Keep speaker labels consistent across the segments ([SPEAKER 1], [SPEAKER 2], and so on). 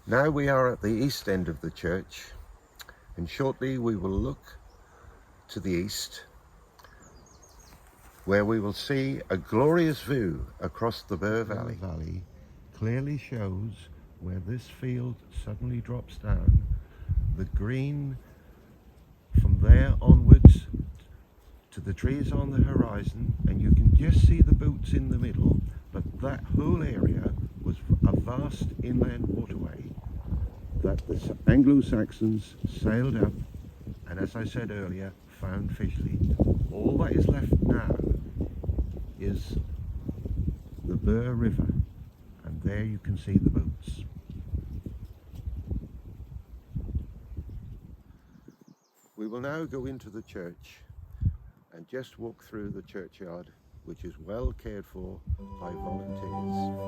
[SPEAKER 1] Now we are at the east end of the church, and shortly we will look to the east, where we will see a glorious view across the Bure Valley. The valley clearly shows where this field suddenly drops down, the green from there onwards to the trees on the horizon, and you can just see the boats in the middle, but that whole area was a vast inland waterway that the Anglo-Saxons sailed up and, as I said earlier, found Fishley. All that is left now is the Bure River, and there you can see the boats. We will now go into the church and just walk through the churchyard, which is well cared for by volunteers.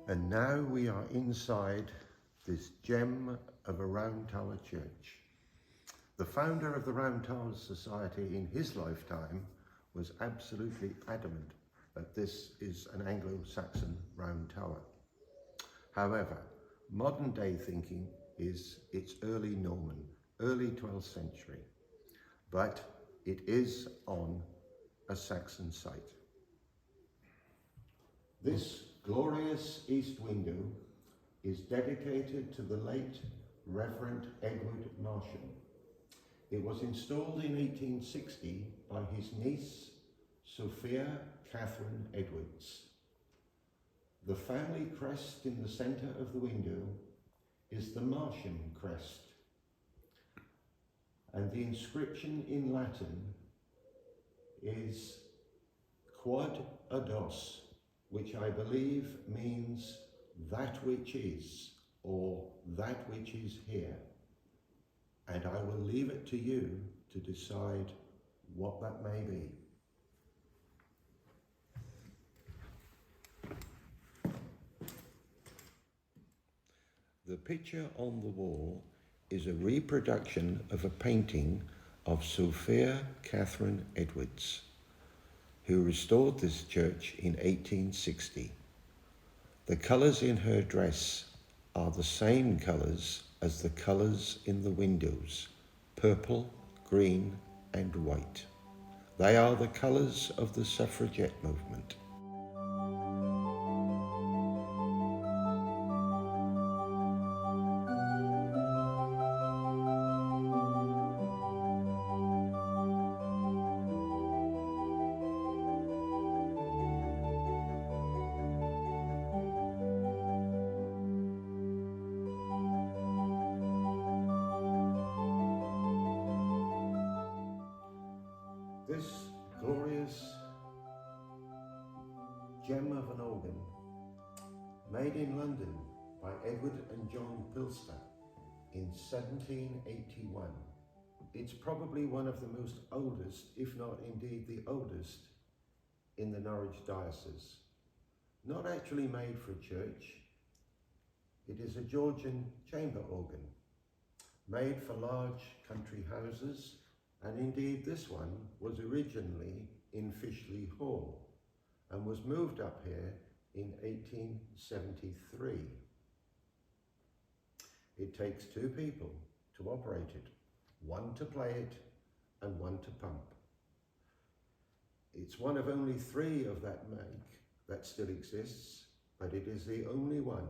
[SPEAKER 1] And now we are inside this gem of a Round Tower church. The founder of the Round Tower Society in his lifetime was absolutely adamant that this is an Anglo-Saxon round tower. However, modern day thinking is it's early Norman, early 12th century, but it is on a Saxon site. This glorious east window is dedicated to the late Reverend Edward Marsham. It was installed in 1860 by his niece, Sophia Catherine Edwards. The family crest in the centre of the window is the Marsham crest, and the inscription in Latin is Quod Ados, which I believe means that which is, or that which is here. And I will leave it to you to decide what that may be. The picture on the wall is a reproduction of a painting of Sophia Catherine Edwards, who restored this church in 1860. The colours in her dress are the same colours as the colours in the windows, purple, green and white. They are the colours of the suffragette movement. This glorious gem of an organ, made in London by Edward and John Pilster in 1781. It's probably one of the most oldest, if not indeed the oldest, in the Norwich diocese. Not actually made for a church, it is a Georgian chamber organ, made for large country houses, and indeed this one was originally in Fishley Hall and was moved up here in 1873. It takes two people to operate it, one to play it and one to pump. It's one of only three of that make that still exists, but it is the only one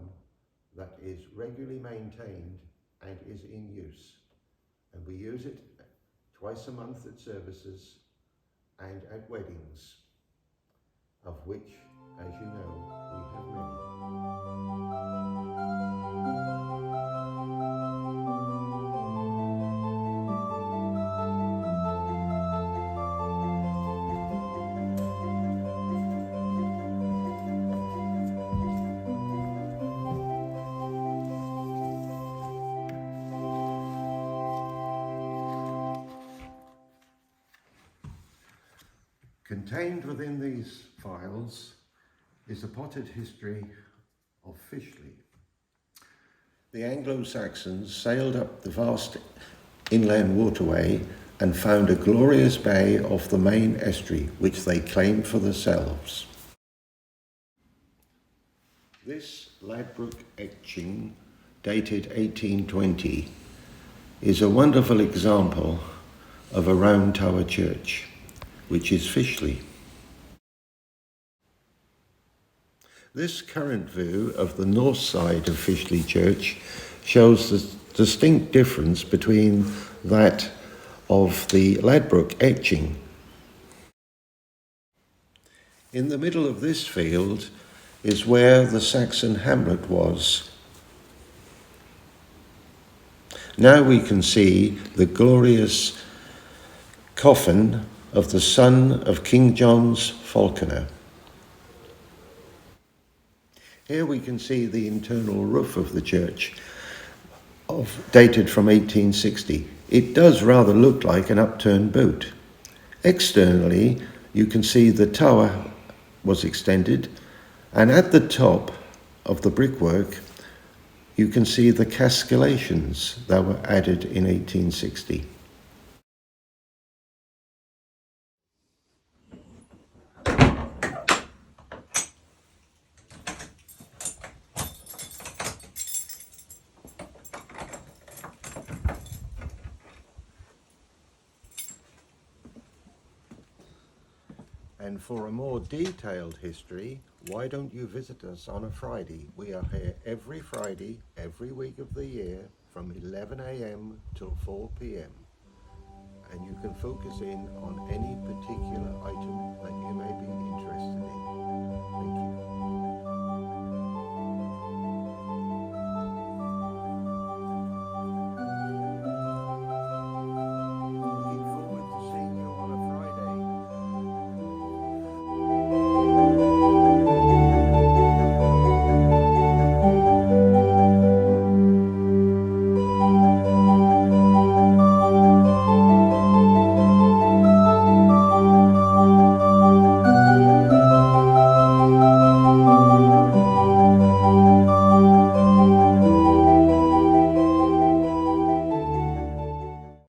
[SPEAKER 1] that is regularly maintained and is in use. And we use it twice a month at services and at weddings, of which, as you know, we have many. Contained within these files is a potted history of Fishley. The Anglo-Saxons sailed up the vast inland waterway and found a glorious bay off the main estuary, which they claimed for themselves. This Ladbroke etching, dated 1820, is a wonderful example of a round tower church, which is Fishley. This current view of the north side of Fishley Church shows the distinct difference between that of the Ladbroke etching. In the middle of this field is where the Saxon hamlet was. Now we can see the glorious coffin of the son of King John's falconer. Here we can see the internal roof of the church, dated from 1860. It does rather look like an upturned boot. Externally, you can see the tower was extended, and at the top of the brickwork, you can see the castellations that were added in 1860. And for a more detailed history, why don't you visit us on a Friday? We are here every Friday, every week of the year, from 11 a.m. till 4 p.m. And you can focus in on any particular item that you may be interested in.